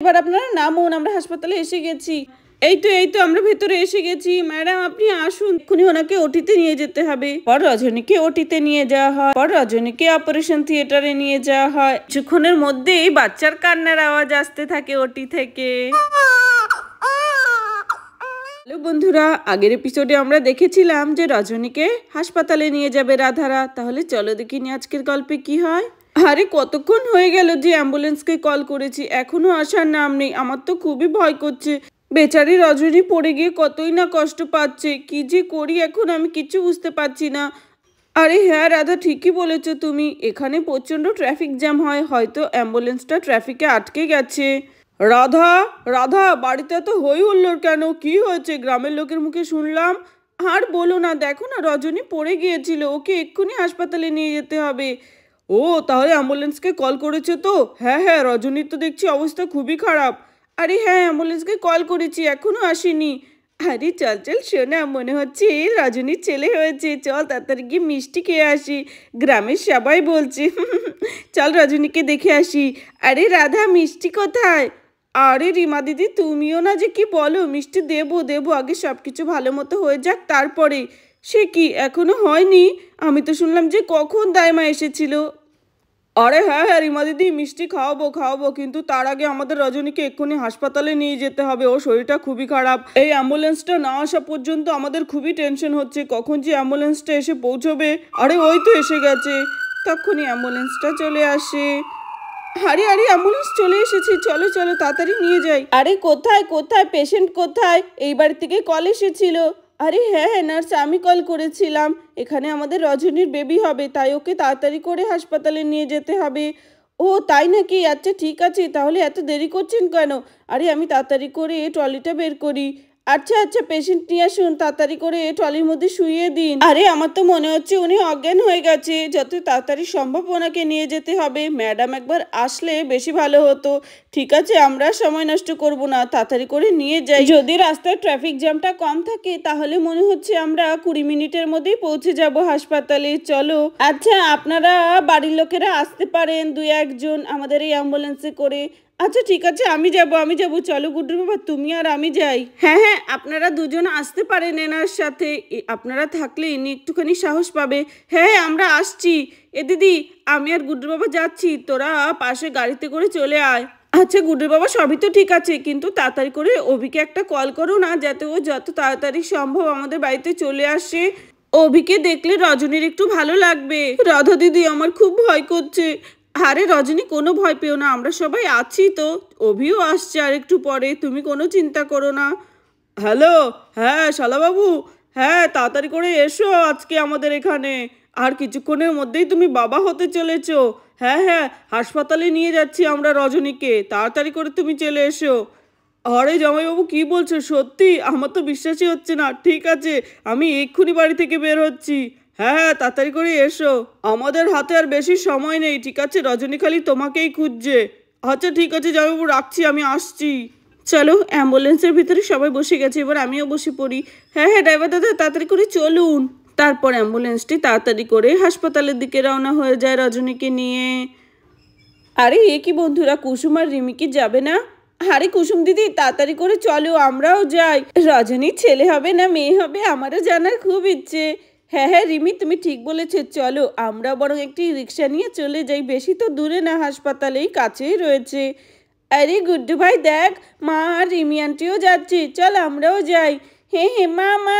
এবার আপনারা নামুন, আমরা হাসপাতালে এসে গেছি। এই তো আমরা ভেতরে এসে গেছি। ম্যাডাম আপনি আসুন, এক্ষুনি ওনাকে ওটিতে নিয়ে যেতে হবে। পর রজনীকে ওটিতে নিয়ে যাওয়া হয়, পর রজনীকে অপারেশন থিয়েটারে নিয়ে যাওয়া হয়। কিছুক্ষণের মধ্যেই বাচ্চার কান্নার আওয়াজ আসতে থাকে ওটি থেকে। হ্যালো বন্ধুরা, আগের এপিসোডে আমরা দেখেছিলাম যে রজনীকে হাসপাতালে নিয়ে যাবে রাধারা। তাহলে চলো দেখিনি আজকের গল্পে কি হয়। আরে কতক্ষণ হয়ে গেল যে অ্যাম্বুলেন্সকে কল করেছি, এখনো আসার নাম নেই। আমার তো খুবই ভয় করছে। বেচারি রজনী পড়ে গিয়ে কতই না কষ্ট পাচ্ছে। কি যে করি এখন আমি কিচ্ছু বুঝতে পারছি না। আরে হ্যাঁ রাধা, ঠিকই বলেছো তুমি। এখানে প্রচণ্ড ট্রাফিক জ্যাম হয়, হয়তো অ্যাম্বুলেন্সটা ট্রাফিকে আটকে গেছে। রাধা, রাধা, বাড়িতে এত হই হুল্লোড় কেন? কি হয়েছে? গ্রামের লোকের মুখে শুনলাম। আর বলো না, দেখো না রজনী পড়ে গিয়েছিল, ওকে এক্ষুনি হাসপাতালে নিয়ে যেতে হবে। ও তাহলে অ্যাম্বুলেন্সকে কল করেছো তো? হ্যাঁ হ্যাঁ, রজনীর তো দেখছি অবস্থা খুবই খারাপ। আরে হ্যাঁ, অ্যাম্বুলেন্সকে কল করেছি, এখনো আসেনি। আরে চল চল শোনা, মনে হচ্ছে রজনীর ছেলে হয়েছে। চল তাড়াতাড়ি গিয়ে মিষ্টি খেয়ে আসি, গ্রামের সবাই বলছে। চল রজনীকে দেখে আসি। আরে রাধা, মিষ্টি কোথায়? আরে রিমা দিদি, তুমিও না যে কি বলো, মিষ্টি দেবো দেবো, আগে সব কিছু ভালো মতো হয়ে যাক তারপরে। সে কি এখনো হয়নি? আমি তো শুনলাম যে কখন দাইমা এসেছিল। আরে হ্যাঁ হ্যাঁ রিমা দিদি, মিষ্টি খাওয়াবো খাওয়াবো, কিন্তু তার আগে আমাদের রজনীকে এক্ষুনি হাসপাতালে নিয়ে যেতে হবে। ওর শরীরটা খুবই খারাপ। এই অ্যাম্বুলেন্সটা না আসা পর্যন্ত আমাদের খুবই টেনশন হচ্ছে, কখন যে অ্যাম্বুলেন্সটা এসে পৌঁছবে। আরে ওই তো এসে গেছে। তখনই অ্যাম্বুলেন্সটা চলে আসে। আরে আরে, অ্যাম্বুলেন্স চলে এসেছে, চলো চলো তাড়াতাড়ি নিয়ে যাই। আরে কোথায় কোথায় পেশেন্ট কোথায়? এই বাড়ি থেকে কল এসেছিল। আরে হ্যাঁ হ্যাঁ নার্স, আমি কল করেছিলাম। এখানে আমাদের রজনীর বেবি হবে, তাই ওকে তাড়াতাড়ি করে হাসপাতালে নিয়ে যেতে হবে। ও তাই নাকি? আচ্ছা ঠিক আছে, তাহলে এত দেরি করছেন কেন? আরে আমি তাড়াতাড়ি করে ট্রলিটা বের করি। আচ্ছা আচ্ছা, পেশেন্ট নিয়ে আসুন, তাড়াতাড়ি করে ট্রলির মধ্যে শুইয়ে দিন। আরে আমার তো মনে হচ্ছে উনি অজ্ঞান হয়ে গেছে, যত তাড়াতাড়ি সম্ভব ওনাকে নিয়ে যেতে হবে। ম্যাডাম একবার আসলে বেশি ভালো হতো। ঠিক আছে, আমরা সময় নষ্ট করব না, তাড়াতাড়ি করে নিয়ে যাই। যদি রাস্তায় ট্রাফিক জ্যামটা কম থাকে তাহলে মনে হচ্ছে আমরা 20 মিনিটের মধ্যেই পৌঁছে যাব হাসপাতালে। চলো। আচ্ছা আপনারা বাড়ির লোকেরা আসতে পারেন, 2-1 জন আমাদের এই অ্যাম্বুলেন্সে করে। আচ্ছা ঠিক আছে, আমি যাব। চলো গুড্ডু বাবা, তুমি আর আমি যাই। হ্যাঁ হ্যাঁ, আপনারা দুজন আসতে পারেন এনার সাথে। আপনারা থাকলে ইনি একটুখানি সাহস পাবে। হ্যাঁ হ্যাঁ, আমরা আসছি। এ দিদি, আমি আর গুড্ডু বাবা যাচ্ছি, তোরা পাশে গাড়িতে করে চলে আয়। আচ্ছা গুড্ডু বাবা, সবই তো ঠিক আছে, কিন্তু তাড়াতাড়ি করে অভিকে একটা কল করো না, যাতে ও যত তাড়াতাড়ি সম্ভব আমাদের বাড়িতে চলে আসে। অভিকে দেখলে রজনীর একটু ভালো লাগবে। রাধা দিদি, আমার খুব ভয় করছে। আরে রজনী, কোনো ভয় পেও না, আমরা সবাই আছি তো। অভিও আসছে আর একটু পরে, তুমি কোনো চিন্তা করো না। হ্যালো, হ্যাঁ শালাবাবু, হ্যাঁ তাড়াতাড়ি করে এসো আজকে আমাদের এখানে। আর কিছুক্ষণের মধ্যেই তুমি বাবা হতে চলেছো। হ্যাঁ হ্যাঁ, হাসপাতালে নিয়ে যাচ্ছি আমরা রজনীকে, তাড়াতাড়ি করে তুমি চলে এসো। আরে জামাইবাবু, কি বলছো? সত্যি? আমার তো বিশ্বাসই হচ্ছে না। ঠিক আছে, আমি এক্ষুনি বাড়ি থেকে বের হচ্ছি। হ্যাঁ হ্যাঁ, তাড়াতাড়ি করে এসো। আমাদের হাতে আর বেশি সময় নেই, ঠিক আছে? রজনী খালি তোমাকেই খুঁজছে। আচ্ছা ঠিক আছে জামাইবাবু, রাখছি, আমি আসছি। চলো, অ্যাম্বুলেন্সের ভিতরে সবাই বসে গেছে, এবার আমিও বসে পড়ি। হ্যাঁ হ্যাঁ ড্রাইভার দাদা, তাড়াতাড়ি করে চলুন। তারপর অ্যাম্বুলেন্সটি তাড়াতাড়ি করে হাসপাতালের দিকে রওনা হয়ে যায় রজনীকে নিয়ে। আরে এ কি বন্ধুরা, কুসুম আর রিমি কি যাবে না? আরে কুসুম দিদি, তাড়াতাড়ি করে চলো, আমরাও যাই। রজনীর ছেলে হবে না মেয়ে হবে, আমারও জানার খুব ইচ্ছে। হ্যাঁ হ্যাঁ রিমি, তুমি ঠিক বলেছো, চলো আমরা বরং একটি রিক্সা নিয়ে চলে যাই, বেশি তো দূরে না, হাসপাতালেই কাছেই রয়েছে। আরে গুড্ডু ভাই দেখ, মা আর রিমি আন্টিও যাচ্ছে, চল আমরাও যাই। হ্যাঁ হ্যাঁ মা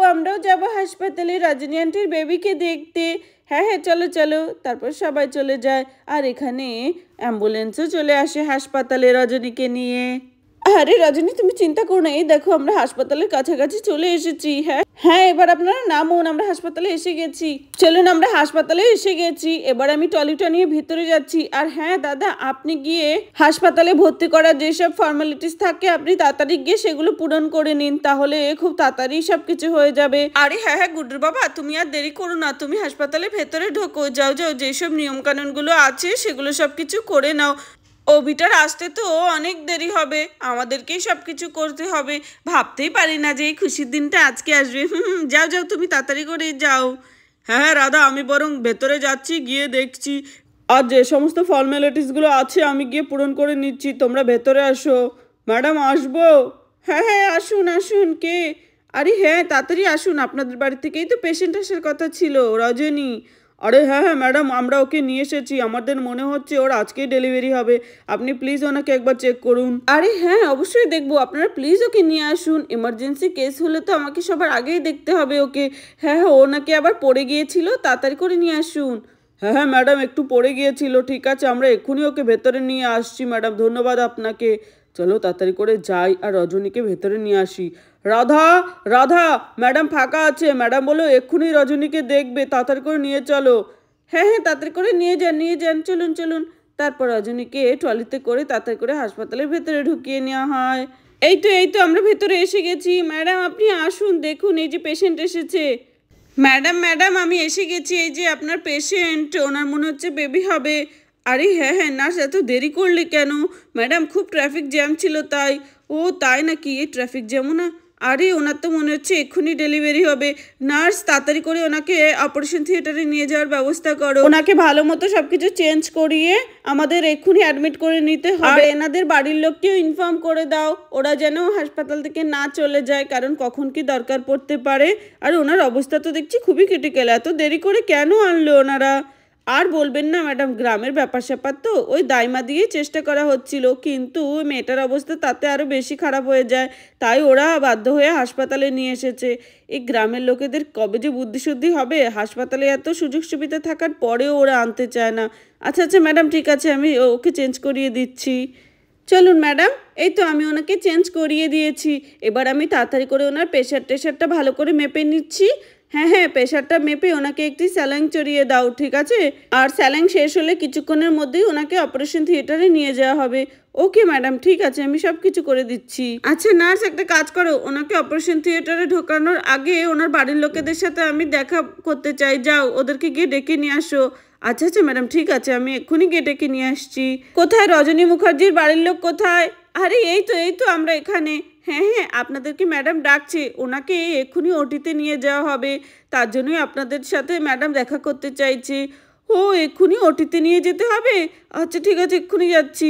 আমরাও যাব হাসপাতালে রজনী আন্টির বেবিকে দেখতে। হ্যাঁ হ্যাঁ চলো চলো। তারপর সবাই চলে যায়, আর এখানে অ্যাম্বুলেন্সও চলে আসে হাসপাতালে রজনীকে নিয়ে। আরে রজনী, তুমি চিন্তা করো না, এই দেখো আমরা হাসপাতালের কাছাকাছি চলে এসেছি। হ্যাঁ হ্যাঁ, এবার আপনারা নামুন, আমরা হাসপাতালে এসে গেছি। চলুন, আমরা হাসপাতালে এসে গেছি। এবার আমি ট্রলিটা নিয়ে ভিতরে যাচ্ছি। আর হ্যাঁ দাদা, আপনি গিয়ে হাসপাতালে ভর্তি করার যেসব ফর্মালিটিস থাকে আপনি তাড়াতাড়ি গিয়ে সেগুলো পূরণ করে নিন, তাহলে খুব তাড়াতাড়ি সব কিছু হয়ে যাবে। আরে হ্যাঁ হ্যাঁ গুড্ডুর বাবা, তুমি আর দেরি করো না, তুমি হাসপাতালে ভেতরে ঢোকো, যাও যাও, যেসব নিয়মকানুনগুলো আছে সেগুলো সব কিছু করে নাও। অভিটার আসতে তো অনেক দেরি হবে, আমাদেরকেই সব কিছু করতে হবে। ভাবতেই পারি না যে এই খুশির দিনটা আজকে আসবে। যাও যাও, তুমি তাড়াতাড়ি করে যাও। হ্যাঁ হ্যাঁ রাধা, আমি বরং ভেতরে যাচ্ছি, গিয়ে দেখছি। আর যে সমস্ত ফর্মালিটিসগুলো আছে আমি গিয়ে পূরণ করে নিচ্ছি, তোমরা ভেতরে আসো। ম্যাডাম আসবো? হ্যাঁ হ্যাঁ আসুন আসুন। কে? আরে হ্যাঁ তাড়াতাড়ি আসুন, আপনাদের বাড়ি থেকেই তো পেশেন্ট আসার কথা ছিল, রজনী। আরে হ্যাঁ হ্যাঁ ম্যাডাম, আমরা ওকে নিয়ে এসেছি, আমাদের মনে হচ্ছে ওর আজকেই ডেলিভারি হবে, আপনি প্লিজ ওনাকে একবার চেক করুন। আরে হ্যাঁ অবশ্যই দেখবো, আপনারা প্লিজ ওকে নিয়ে আসুন, এমার্জেন্সি কেস হলে তো আমাকে সবার আগেই দেখতে হবে ওকে। হ্যাঁ হ্যাঁ ও নাকি আবার পড়ে গিয়েছিল, তাড়াতাড়ি করে নিয়ে আসুন। হ্যাঁ হ্যাঁ ম্যাডাম একটু পড়ে গিয়েছিল, ঠিক আছে আমরা এক্ষুনি ওকে ভেতরে নিয়ে আসছি ম্যাডাম, ধন্যবাদ আপনাকে। চলো তাড়াতাড়ি করে যাই আর রজনীকে ভেতরে নিয়ে আসি। রাধা, রাধা ম্যাডাম ফাঁকা আছে, ম্যাডাম বলো এক্ষুনি রজনীকে দেখবে, তাড়াতাড়ি করে নিয়ে চলো। হ্যাঁ হ্যাঁ তাড়াতাড়ি করে নিয়ে যান চলুন চলুন। তারপর রজনীকে ট্রলিতে করে তাড়াতাড়ি করে হাসপাতালের ভেতরে ঢুকিয়ে নেওয়া হয়। এই তো আমরা ভেতরে এসে গেছি, ম্যাডাম আপনি আসুন, দেখুন এই যে পেশেন্ট এসেছে। ম্যাডাম আমি এসে গেছি, এই যে আপনার পেশেন্ট, ওনার মনে হচ্ছে বেবি হবে। আরে হ্যাঁ হ্যাঁ নার্স এত দেরি করলে কেন? ম্যাডাম খুব ট্রাফিক জ্যাম ছিল তাই। ও তাই নাকি? এই ট্রাফিক জ্যামও না? আরে ওনার তো মনে হচ্ছে এক্ষুনি ডেলিভারি হবে। নার্স তাড়াতাড়ি করে ওনাকে অপারেশন থিয়েটারে নিয়ে যাওয়ার ব্যবস্থা করো, ওনাকে ভালো মতো সব কিছু চেঞ্জ করিয়ে আমাদের এক্ষুনি অ্যাডমিট করে নিতে হবে। এনাদের বাড়ির লোককেও ইনফর্ম করে দাও, ওরা যেন হাসপাতাল থেকে না চলে যায়, কারণ কখন কি দরকার পড়তে পারে। আর ওনার অবস্থা তো দেখছি খুবই ক্রিটিক্যাল, এত দেরি করে কেন আনলো ওনারা? আর বলবেন না ম্যাডাম, গ্রামের ব্যাপার স্যাপার তো ওই দাইমা দিয়েই চেষ্টা করা হচ্ছিল, কিন্তু মেয়েটার অবস্থা তাতে আরও বেশি খারাপ হয়ে যায়, তাই ওরা বাধ্য হয়ে হাসপাতালে নিয়ে এসেছে। এই গ্রামের লোকেদের কবে যে বুদ্ধিশুদ্ধি হবে, হাসপাতালে এত সুযোগ সুবিধা থাকার পরেও ওরা আনতে চায় না। আচ্ছা আচ্ছা ম্যাডাম ঠিক আছে, আমি ওকে চেঞ্জ করিয়ে দিচ্ছি। চলুন ম্যাডাম, এই তো আমি ওনাকে চেঞ্জ করিয়ে দিয়েছি, এবার আমি তাড়াতাড়ি করে ওনার প্রেশারটা ভালো করে মেপে নিচ্ছি। হ্যাঁ হ্যাঁ প্রেশারটা মেপে ওনাকে একটি স্যালাইন চড়িয়ে দাও, ঠিক আছে? আর স্যালাইন শেষ হলে কিছুক্ষণের মধ্যেই ওনাকে অপারেশন থিয়েটারে নিয়ে যাওয়া হবে। ওকে ম্যাডাম ঠিক আছে, আমি সব কিছু করে দিচ্ছি। আচ্ছা নার্স একটা কাজ করো, ওনাকে অপারেশন থিয়েটারে ঢোকানোর আগে ওনার বাড়ির লোকেদের সাথে আমি দেখা করতে চাই, যাও ওদেরকে গিয়ে ডেকে নিয়ে আসো। আচ্ছা আচ্ছা ম্যাডাম ঠিক আছে, আমি এক্ষুনি গিয়ে ডেকে নিয়ে আসছি। কোথায় রজনী মুখার্জির বাড়ির লোক কোথায়? আরে এই তো আমরা এখানে। হ্যাঁ হ্যাঁ আপনাদেরকে ম্যাডাম ডাকছে, ওনাকে এক্ষুনি ওটিতে নিয়ে যাওয়া হবে, তার জন্যই আপনাদের সাথে ম্যাডাম দেখা করতে চাইছে। ও এক্ষুনি ওটিতে নিয়ে যেতে হবে? আচ্ছা ঠিক আছে এক্ষুনি যাচ্ছি।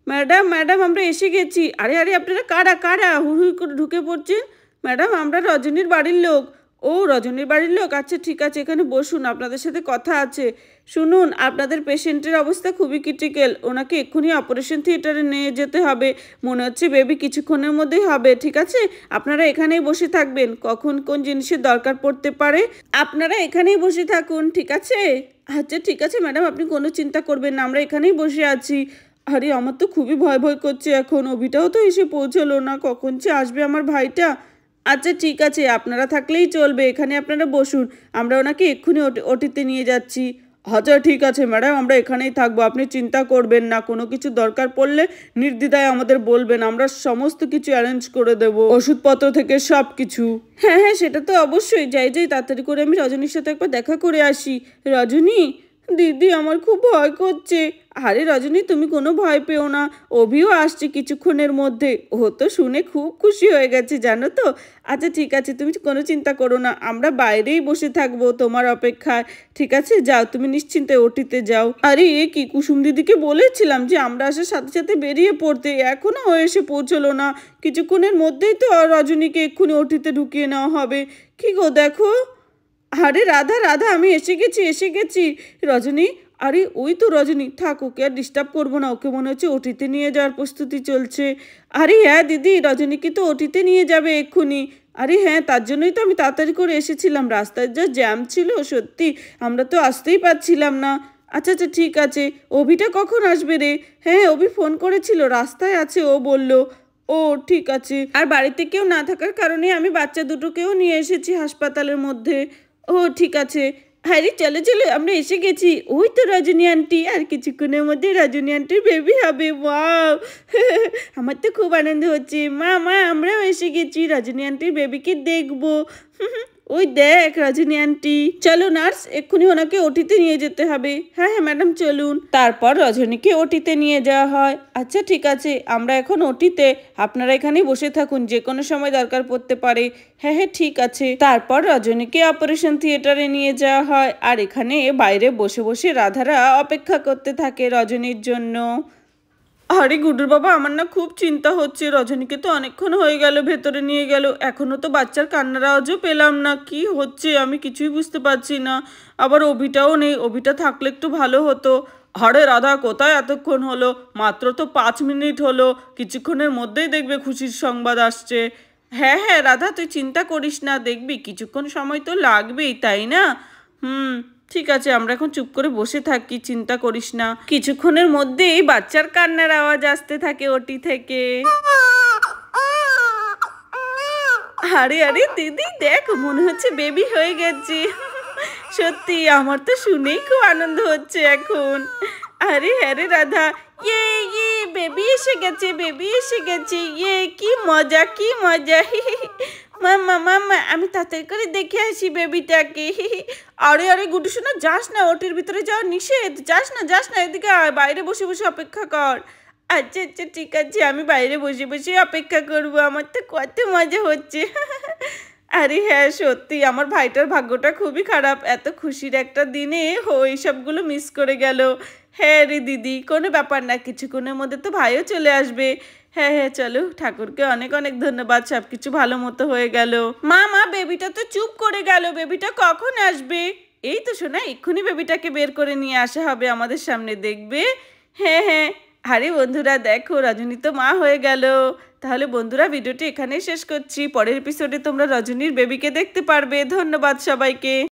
ম্যাডাম আমরা এসে গেছি। আরে আরে আপনারা কারা হুড় করে ঢুকে পড়ছেন? ম্যাডাম আমরা রজনীর বাড়ির লোক। ও রজনীর বাড়ির লোক, আচ্ছা ঠিক আছে এখানে বসুন, আপনাদের সাথে কথা আছে। শুনুন আপনাদের পেশেন্টের অবস্থা খুবই ক্রিটিক্যাল, ওনাকে এক্ষুনি অপারেশন থিয়েটারে নিয়ে যেতে হবে, মনে হচ্ছে বেবি কিছুক্ষণের মধ্যেই হবে, ঠিক আছে? আপনারা এখানেই বসে থাকবেন, কখন কোন জিনিসের দরকার পড়তে পারে আপনারা এখানেই বসে থাকুন, ঠিক আছে? আচ্ছা ঠিক আছে ম্যাডাম আপনি কোনো চিন্তা করবেন না, আমরা এখানেই বসে আছি। আরে আমার তো খুবই ভয় করছে এখন, অভিটাও তো এসে পৌঁছলো না, কখন যে আসবে আমার ভাইটা। আচ্ছা ঠিক আছে আপনারা থাকলেই চলবে, এখানে আপনারা বসুন, আমরা ওনাকে এক্ষুনি ওটিতে নিয়ে যাচ্ছি। আচ্ছা ঠিক আছে ম্যাডাম আমরা এখানেই থাকবো, আপনি চিন্তা করবেন না, কোনো কিছু দরকার পড়লে নির্দ্বিধায় আমাদের বলবেন, আমরা সমস্ত কিছু অ্যারেঞ্জ করে দেবো, ওষুধপত্র থেকে সব কিছু। হ্যাঁ হ্যাঁ সেটা তো অবশ্যই, যাই তাড়াতাড়ি করে আমি রজনীর সাথে একবার দেখা করে আসি। রজনী দিদি আমার খুব ভয় করছে। আরে রজনী তুমি কোনো ভয় পেও না, অভিও আসছে কিছুক্ষণের মধ্যে, ও তো শুনে খুব খুশি হয়ে গেছে জানো তো। আচ্ছা ঠিক আছে তুমি কোনো চিন্তা করো না, আমরা বাইরেই বসে থাকবো তোমার অপেক্ষায়, ঠিক আছে? যাও তুমি নিশ্চিন্তে ওটিতে যাও। আরে এ কি, কুসুম দিদিকে বলেছিলাম যে আমরা আসার সাথে সাথে বেরিয়ে পড়তে, এখনো ও এসে পৌঁছলো না, কিছুক্ষণের মধ্যেই তো রজনীকে এক্ষুনি ওটিতে ঢুকিয়ে নেওয়া হবে। কি গো দেখো। আরে রাধা আমি এসে গেছি। রজনী, আরে ওই তো রজনী, থাক ওকে আর ডিস্টার্ব করবো না, ওকে মনে হচ্ছে ওটিতে নিয়ে যাওয়ার প্রস্তুতি চলছে। আরে হ্যাঁ দিদি রজনীকে তো ওটিতে নিয়ে যাবে এক্ষুনি। আরে হ্যাঁ তার জন্যই তো আমি তাড়াতাড়ি করে এসেছিলাম, রাস্তায় যা জ্যাম ছিল সত্যি আমরা তো আসতেই পারছিলাম না। আচ্ছা ঠিক আছে, অভিটা কখন আসবে রে? হ্যাঁ অভি ফোন করেছিল, রাস্তায় আছে ও বলল। ও ঠিক আছে, আর বাড়িতে কেউ না থাকার কারণে আমি বাচ্চা দুটোকেও নিয়ে এসেছি হাসপাতালের মধ্যে। ও ঠিক আছে, হ্যাঁ রে চলো আমরা এসে গেছি, ওই তো রজনী আন্টি, আর কিছুক্ষণের মধ্যে রজনী আন্টির বেবি হবে, ওয়াও আমার তো খুব আনন্দ হচ্ছে। মা আমরাও এসে গেছি, রজনী আন্টির বেবিকে দেখবো। ওই দেখ রজনী আন্টি, চলো নার্স, এক্ষুনি ওনাকে ওটিতে নিয়ে যেতে হবে। হ্যাঁ হ্যাঁ ম্যাডাম চলুন। তারপর রজনীকে ওটিতে নিয়ে যাওয়া হয়। আচ্ছা ঠিক আছে, আমরা এখন ওটিতে, আপনারা এখানে বসে থাকুন, যে কোনো সময় দরকার পড়তে পারে। হ্যাঁ হ্যাঁ ঠিক আছে। তারপর রজনীকে অপারেশন থিয়েটারে নিয়ে যাওয়া হয়, আর এখানে বাইরে বসে বসে রাধারা অপেক্ষা করতে থাকে রজনীর জন্য। আরে গুডুর বাবা, আমার না খুব চিন্তা হচ্ছে, রজনীকে তো অনেকক্ষণ হয়ে গেল ভেতরে নিয়ে গেল, এখনো তো বাচ্চার কান্নার আওয়াজও পেলাম না, কি হচ্ছে আমি কিছুই বুঝতে পারছি না। আবার অভিটাও নেই, অভিটা থাকলে একটু ভালো হতো। আরে রাধা, কোথায় এতক্ষণ হলো? মাত্র তো 5 মিনিট হলো, কিছুক্ষণের মধ্যেই দেখবে খুশির সংবাদ আসছে। হ্যাঁ হ্যাঁ রাধা, তুই চিন্তা করিস না, দেখবি কিছুক্ষণ সময় তো লাগবেই, তাই না? ঠিক আছে, আমরা এখন চুপ করে বসে থাকি, চিন্তা করিস না, কিছুক্ষণের মধ্যেই বাচ্চার কান্নার আওয়াজ আসতে থাকে ওটি থেকে। আরে আরে দিদি দেখ, মনে হচ্ছে বেবি হয়ে গেছে। সত্যি আমার তো শুনেই খুব আনন্দ হচ্ছে এখন। আরে হ্যাঁ রে রাধা, ইয়ে ইয়ে বেবি এসে গেছে, বেবি এসে গেছে, ইয়ে কি মজা কি মজা। মাম্মা মাম্মা, আমি তাড়াতাড়ি করে দেখে আসি বেবিটাকে। আরে আরে গুড্ডু শোনা, যাস না, ওটির ভিতরে যাওয়া নিষেধ, যাস না যাস না, এদিকে আয়, বাইরে বসে বসে অপেক্ষা কর। আচ্ছা আচ্ছা ঠিক আছে, আমি বাইরে বসে বসে অপেক্ষা করবো, আমার তো কত মজা হচ্ছে। আরে হ্যাঁ সত্যি, আমার ভাইটার ভাগ্যটা খুবই খারাপ, এত খুশির একটা দিনে এইসবগুলো মিস করে গেল। হ্যাঁ রে দিদি, কোনো ব্যাপার না, কিছুক্ষণের মধ্যে তো ভাইও চলে আসবে। হ্যাঁ হ্যাঁ চলো, ঠাকুরকে অনেক অনেক ধন্যবাদ, সব কিছু ভালো মতো হয়ে গেল। মা মা, বেবিটা তো চুপ করে গেল, বেবিটা কখন আসবে? এই তো শোনা, এক্ষুনি বেবিটাকে বের করে নিয়ে আসা হবে আমাদের সামনে, দেখবে। হ্যাঁ হ্যাঁ। আরে বন্ধুরা দেখো, রজনী তো মা হয়ে গেল। তাহলে বন্ধুরা, ভিডিওটি এখানেই শেষ করছি, পরের এপিসোডে তোমরা রজনীর বেবিকে দেখতে পারবে। ধন্যবাদ সবাইকে।